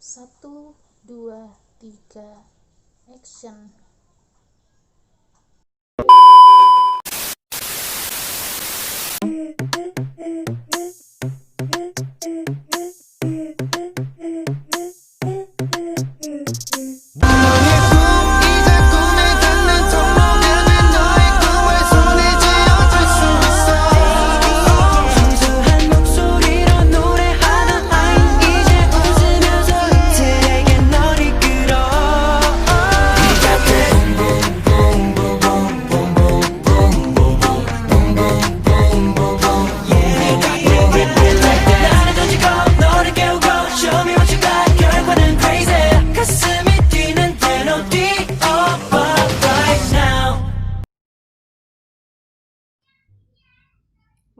Satu, dua, tiga, action.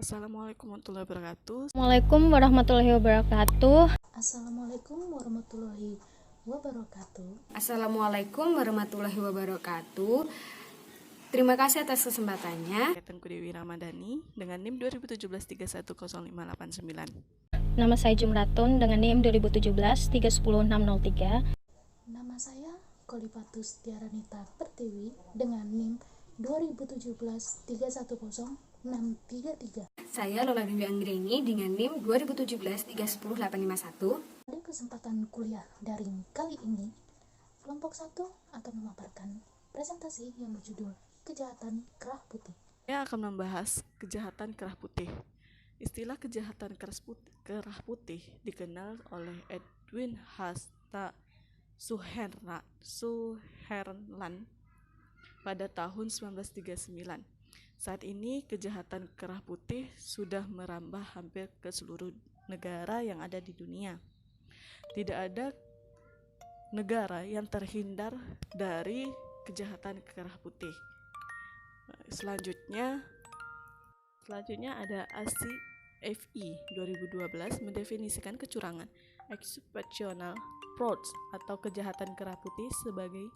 Assalamualaikum warahmatullahi wabarakatuh. Assalamualaikum warahmatullahi wabarakatuh. Assalamualaikum warahmatullahi wabarakatuh. Assalamualaikum warahmatullahi wabarakatuh. Terima kasih atas kesempatannya. Kegiatanku Dewi Ramadhani dengan NIM 2017-310589. Nama saya Jumratun dengan NIM 2017-310603. Nama saya Kolipatus Tiaranita Pertiwi dengan NIM 2017-310633. Saya Lola Dewi Anggreni dengan NIM 2017-310851. Pada kesempatan kuliah daring kali ini, kelompok 1 akan memaparkan presentasi yang berjudul Kejahatan Kerah Putih. Saya akan membahas kejahatan kerah putih. Istilah kejahatan kerah putih dikenal oleh Edwin Hasta Sutherland pada tahun 1939. Saat ini kejahatan kerah putih sudah merambah hampir ke seluruh negara yang ada di dunia. Tidak ada negara yang terhindar dari kejahatan kerah putih. Selanjutnya ada ACFI 2012 mendefinisikan kecurangan occupational frauds atau kejahatan kerah putih sebagai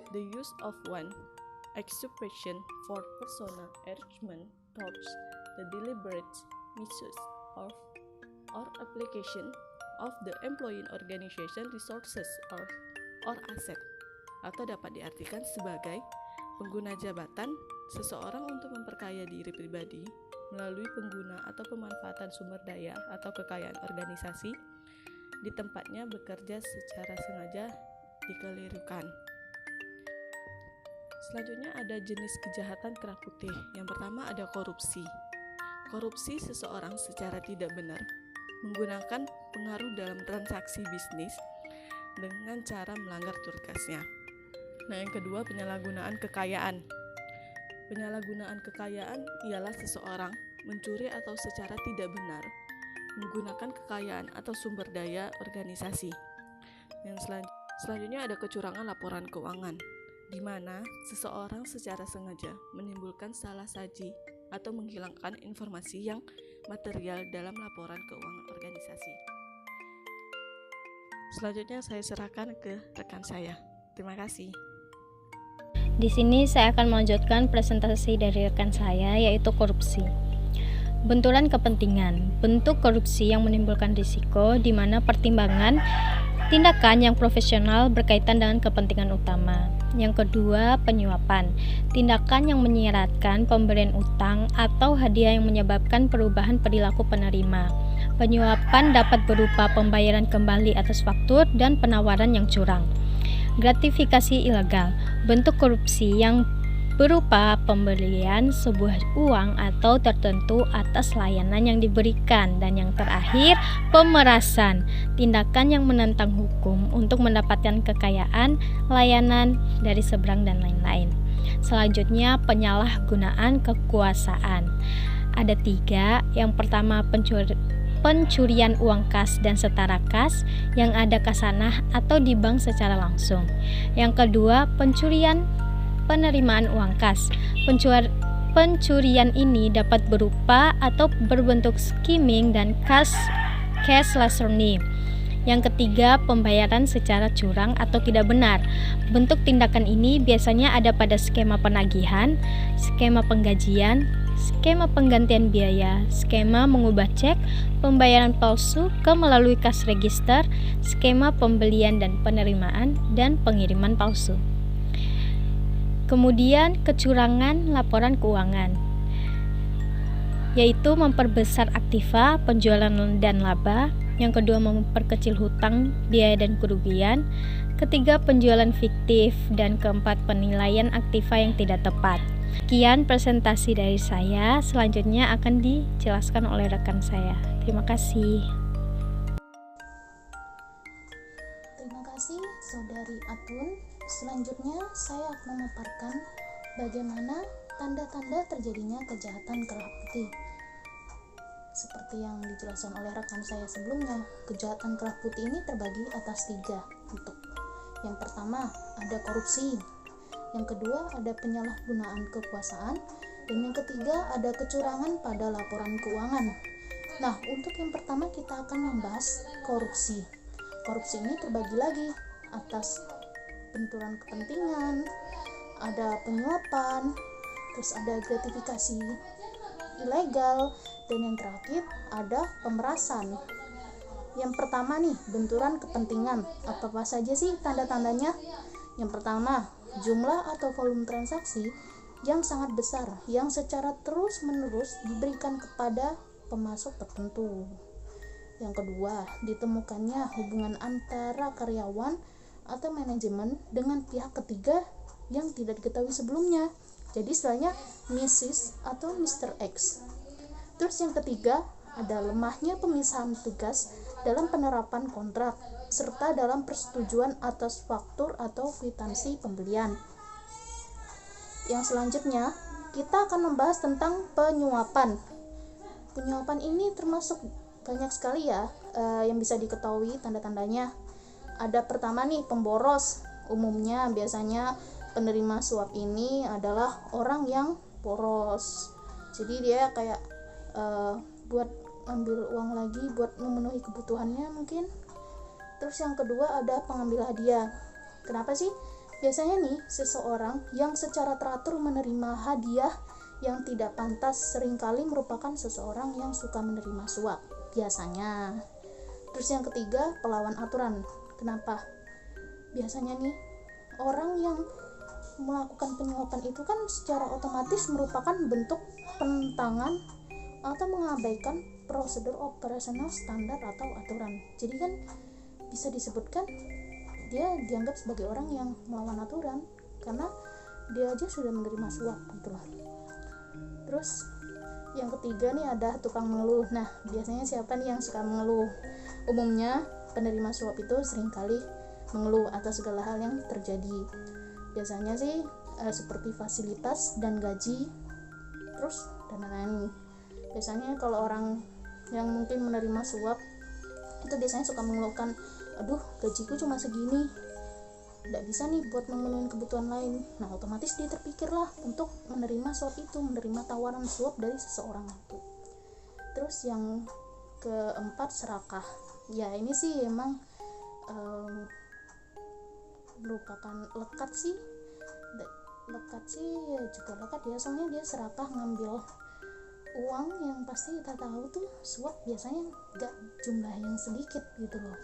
the use of one occupation for personal enrichment towards the deliberate misuse of or application of the employee organization resources or asset, atau dapat diartikan sebagai pengguna jabatan seseorang untuk memperkaya diri pribadi melalui pengguna atau pemanfaatan sumber daya atau kekayaan organisasi di tempatnya bekerja secara sengaja dikelirukan. Selanjutnya ada jenis kejahatan kerah putih. Yang pertama ada korupsi. Korupsi seseorang secara tidak benar menggunakan pengaruh dalam transaksi bisnis dengan cara melanggar tugasnya. Nah, yang kedua penyalahgunaan kekayaan. Penyalahgunaan kekayaan ialah seseorang mencuri atau secara tidak benar menggunakan kekayaan atau sumber daya organisasi. Yang selanjutnya ada kecurangan laporan keuangan, di mana seseorang secara sengaja menimbulkan salah saji atau menghilangkan informasi yang material dalam laporan keuangan organisasi. Selanjutnya saya serahkan ke rekan saya. Terima kasih. Di sini saya akan melanjutkan presentasi dari rekan saya, yaitu korupsi. Benturan kepentingan, bentuk korupsi yang menimbulkan risiko di mana pertimbangan tindakan yang profesional berkaitan dengan kepentingan utama. Yang kedua, penyuapan, tindakan yang menyiratkan pemberian utang atau hadiah yang menyebabkan perubahan perilaku penerima. Penyuapan dapat berupa pembayaran kembali atas faktur dan penawaran yang curang. Gratifikasi ilegal, bentuk korupsi yang berupa pemberian sebuah uang atau tertentu atas layanan yang diberikan. Dan yang terakhir, pemerasan, tindakan yang menentang hukum untuk mendapatkan kekayaan, layanan dari seberang dan lain-lain. Selanjutnya, penyalahgunaan kekuasaan. Ada 3, yang pertama pencurian uang kas dan setara kas yang ada kasanah atau di bank secara langsung. Yang kedua, pencurian penerimaan uang kas. Pencurian ini dapat berupa atau berbentuk skimming dan cash larceny. Yang ketiga, pembayaran secara curang atau tidak benar. Bentuk tindakan ini biasanya ada pada skema penagihan, skema penggajian, skema penggantian biaya, skema mengubah cek, pembayaran palsu ke melalui kas register, skema pembelian dan penerimaan, dan pengiriman palsu. Kemudian kecurangan laporan keuangan, yaitu memperbesar aktiva, penjualan dan laba. Yang kedua, memperkecil hutang, biaya dan kerugian. Ketiga, penjualan fiktif. Dan keempat, penilaian aktiva yang tidak tepat. Sekian presentasi dari saya, selanjutnya akan dijelaskan oleh rekan saya. Terima kasih. Terima kasih Saudari Atun. Selanjutnya saya akan memaparkan bagaimana tanda-tanda terjadinya kejahatan kerah putih. Seperti yang dijelaskan oleh rekan saya sebelumnya, kejahatan kerah putih ini terbagi atas 3 bentuk. Yang pertama, ada korupsi. Yang kedua, ada penyalahgunaan kekuasaan. Dan yang ketiga, ada kecurangan pada laporan keuangan. Nah, untuk yang pertama kita akan membahas korupsi. Korupsi ini terbagi lagi atas benturan kepentingan, ada penyuapan, terus ada gratifikasi ilegal, dan yang terakhir ada pemerasan. Yang pertama nih, benturan kepentingan. Apa saja sih tanda-tandanya? Yang pertama, jumlah atau volume transaksi yang sangat besar yang secara terus-menerus diberikan kepada pemasok tertentu. Yang kedua, ditemukannya hubungan antara karyawan atau manajemen dengan pihak ketiga yang tidak diketahui sebelumnya. Jadi istilahnya Mrs. atau Mr. X. Terus yang ketiga, ada lemahnya pemisahan tugas dalam penerapan kontrak serta dalam persetujuan atas faktur atau kwitansi pembelian. Yang selanjutnya, kita akan membahas tentang penyuapan. Penyuapan ini termasuk banyak sekali ya yang bisa diketahui tanda-tandanya. Ada pertama nih, pemboros. Umumnya biasanya penerima suap ini adalah orang yang boros. Jadi dia kayak buat ambil uang lagi buat memenuhi kebutuhannya mungkin. Terus yang kedua ada pengambil hadiah. Kenapa sih? Biasanya nih seseorang yang secara teratur menerima hadiah yang tidak pantas seringkali merupakan seseorang yang suka menerima suap biasanya. Terus yang ketiga, pelawan aturan. Kenapa? Biasanya nih orang yang melakukan penyuapan itu kan secara otomatis merupakan bentuk penentangan atau mengabaikan prosedur operasional standar atau aturan. Jadi kan bisa disebutkan dia dianggap sebagai orang yang melawan aturan karena dia aja sudah menerima suap gitu loh. Terus yang ketiga nih ada tukang mengeluh. Nah, biasanya siapa nih yang suka mengeluh? Umumnya penerima suap itu seringkali mengeluh atas segala hal yang terjadi. Biasanya sih seperti fasilitas dan gaji, terus dan lain-lain. Biasanya kalau orang yang mungkin menerima suap itu biasanya suka mengeluhkan, aduh gajiku cuma segini, tidak bisa nih buat memenuhi kebutuhan lain. Nah, otomatis dia terpikirlah untuk menerima suap itu, menerima tawaran suap dari seseorang itu. Terus yang keempat, serakah. Ya ini sih emang merupakan lekat sih ya, juga lekat ya, soalnya dia serakah ngambil uang yang pasti kita tahu tuh suap biasanya gak jumlah yang sedikit gitu loh,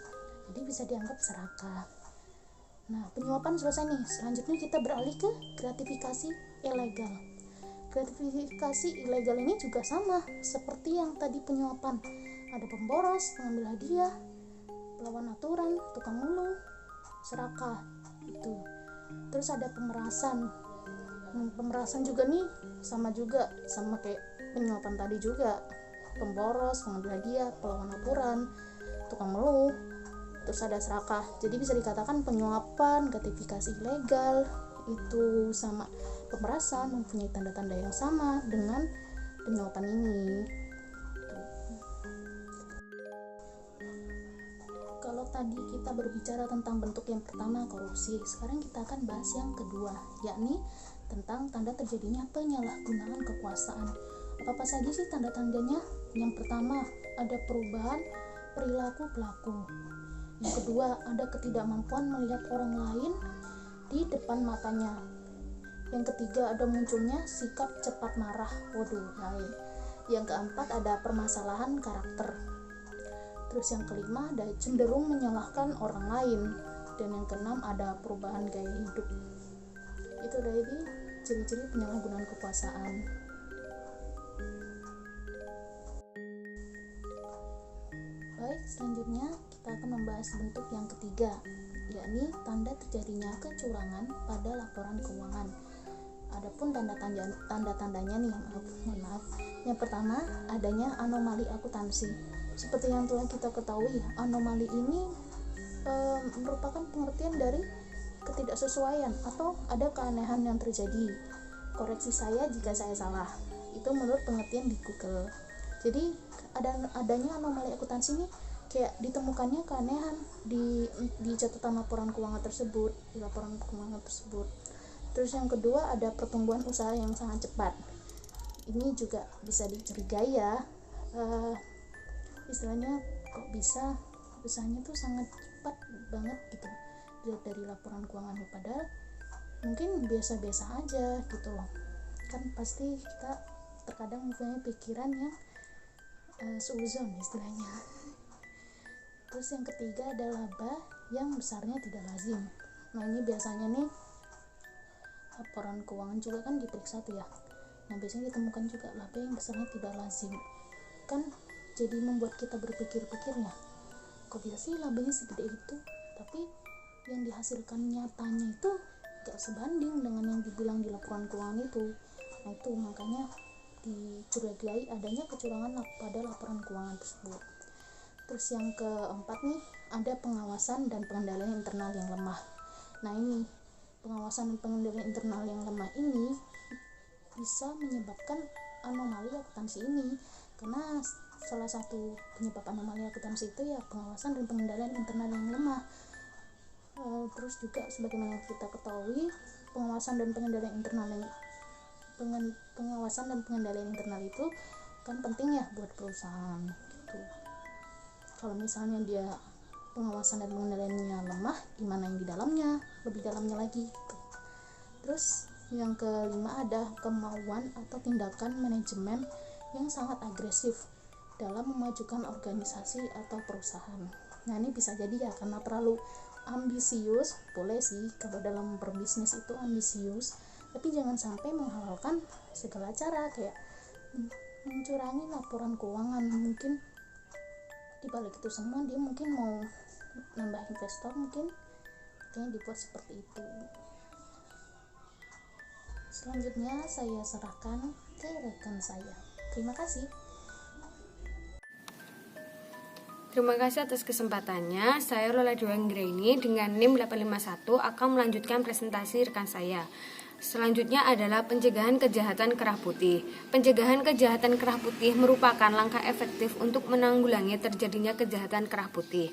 jadi bisa dianggap serakah. Nah, penyuapan selesai nih. Selanjutnya kita beralih ke gratifikasi ilegal. Gratifikasi ilegal ini juga sama seperti yang tadi penyuapan. Ada pemboros, pengambil hadiah, pelawan aturan, tukang mengeluh, serakah itu. Terus ada pemerasan. Pemerasan juga nih sama kayak penyuapan tadi juga. Pemboros, pengambil hadiah, pelawan aturan, tukang mengeluh. Terus ada serakah. Jadi bisa dikatakan penyuapan, gratifikasi ilegal itu sama pemerasan mempunyai tanda-tanda yang sama dengan penyuapan ini. Kalau tadi kita berbicara tentang bentuk yang pertama, korupsi, sekarang kita akan bahas yang kedua, yakni tentang tanda terjadinya penyalahgunaan kekuasaan. Apa saja sih tanda-tandanya? Yang pertama, ada perubahan perilaku pelaku. Yang kedua, ada ketidakmampuan melihat orang lain di depan matanya. Yang ketiga ada munculnya sikap cepat marah. Waduh, lain. Yang keempat ada permasalahan karakter. Terus yang kelima ada cenderung menyalahkan orang lain. Dan yang keenam ada perubahan gaya hidup. Itu dari ciri-ciri penyalahgunaan kekuasaan. Baik, selanjutnya kita akan membahas bentuk yang ketiga, yakni tanda terjadinya kecurangan pada laporan keuangan. Adapun tanda-tandanya nih, maaf. Yang pertama, adanya anomali akuntansi. Seperti yang telah kita ketahui, anomali ini merupakan pengertian dari ketidaksesuaian atau ada keanehan yang terjadi. Koreksi saya jika saya salah. Itu menurut pengertian di Google. Jadi adanya anomali akuntansi ini kayak ditemukannya keanehan di catatan laporan keuangan tersebut, di laporan keuangan tersebut. Terus yang kedua ada pertumbuhan usaha yang sangat cepat. Ini juga bisa dicurigai ya. Istilahnya kok bisa usahanya tuh sangat cepat banget gitu dilihat dari laporan keuangannya, padahal mungkin biasa-biasa aja gitu loh. Kan pasti kita terkadang mempunyai pikiran yang seuzon istilahnya. Terus yang ketiga ada laba yang besarnya tidak lazim. Nah ini biasanya nih laporan keuangan juga kan diperiksa tuh ya. Nah biasanya ditemukan juga laba yang besarnya tidak lazim. Kan jadi membuat kita berpikir-pikir ya, kok bisa sih labanya segede itu, tapi yang dihasilkan nyatanya itu gak sebanding dengan yang dibilang di laporan keuangan itu. Nah itu makanya dicurigai adanya kecurangan pada laporan keuangan tersebut. Terus yang keempat nih, ada pengawasan dan pengendalian internal yang lemah. Nah ini, pengawasan dan pengendalian internal yang lemah ini bisa menyebabkan anomali akuntansi ini, karena salah satu penyebab anomali akuntansi itu ya pengawasan dan pengendalian internal yang lemah. Terus juga sebagaimana kita ketahui, pengawasan dan pengendalian internal itu kan penting ya buat perusahaan gitu. Kalau misalnya dia pengawasan dan pengendaliannya lemah, gimana yang di dalamnya, lebih dalamnya lagi gitu. Terus yang kelima ada kemauan atau tindakan manajemen yang sangat agresif dalam memajukan organisasi atau perusahaan. Nah ini bisa jadi ya karena terlalu ambisius, boleh sih kalau dalam berbisnis itu ambisius, tapi jangan sampai menghalalkan segala cara kayak mencurangi laporan keuangan. Mungkin di balik itu semua dia mungkin mau nambah investor, mungkin kayaknya dibuat seperti itu. Selanjutnya saya serahkan ke rekan saya. Terima kasih. Terima kasih atas kesempatannya. Saya Lola Dewi Anggreni dengan NIM 851 akan melanjutkan presentasi rekan saya. Selanjutnya adalah pencegahan kejahatan kerah putih. Pencegahan kejahatan kerah putih merupakan langkah efektif untuk menanggulangi terjadinya kejahatan kerah putih.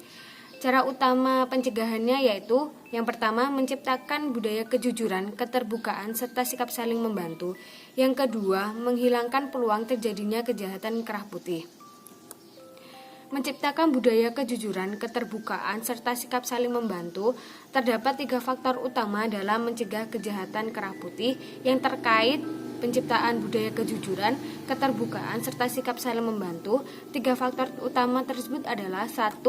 Cara utama pencegahannya yaitu yang pertama menciptakan budaya kejujuran, keterbukaan, serta sikap saling membantu. Yang kedua, menghilangkan peluang terjadinya kejahatan kerah putih. Menciptakan budaya kejujuran, keterbukaan, serta sikap saling membantu, terdapat 3 faktor utama dalam mencegah kejahatan kerah putih yang terkait penciptaan budaya kejujuran, keterbukaan, serta sikap saling membantu. 3 faktor utama tersebut adalah 1.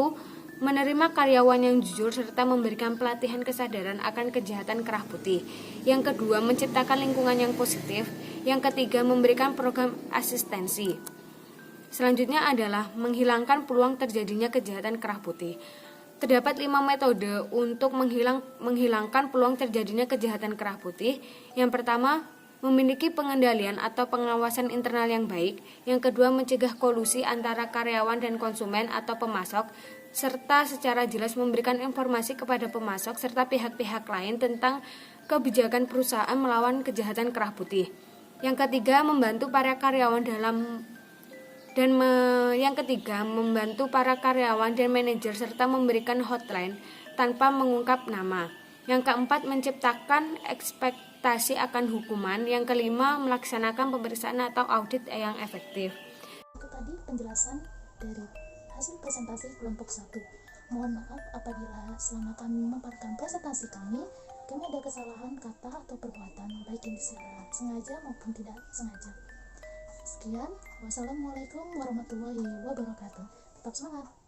Menerima karyawan yang jujur serta memberikan pelatihan kesadaran akan kejahatan kerah putih. Yang kedua, menciptakan lingkungan yang positif. Yang ketiga, memberikan program asistensi. Selanjutnya adalah menghilangkan peluang terjadinya kejahatan kerah putih. Terdapat 5 metode untuk menghilangkan peluang terjadinya kejahatan kerah putih. Yang pertama, memiliki pengendalian atau pengawasan internal yang baik. Yang kedua, mencegah kolusi antara karyawan dan konsumen atau pemasok, serta secara jelas memberikan informasi kepada pemasok serta pihak-pihak lain tentang kebijakan perusahaan melawan kejahatan kerah putih. Yang ketiga, membantu para karyawan membantu para karyawan dan manajer serta memberikan hotline tanpa mengungkap nama. Yang keempat, menciptakan ekspektasi akan hukuman. Yang kelima, melaksanakan pemeriksaan atau audit yang efektif. Itu tadi penjelasan dari hasil presentasi kelompok 1. Mohon maaf apabila selama kami memaparkan presentasi kami kami ada kesalahan kata atau perbuatan, baik yang secara sengaja maupun tidak sengaja. Sekian, wassalamualaikum warahmatullahi wabarakatuh. Tetap semangat.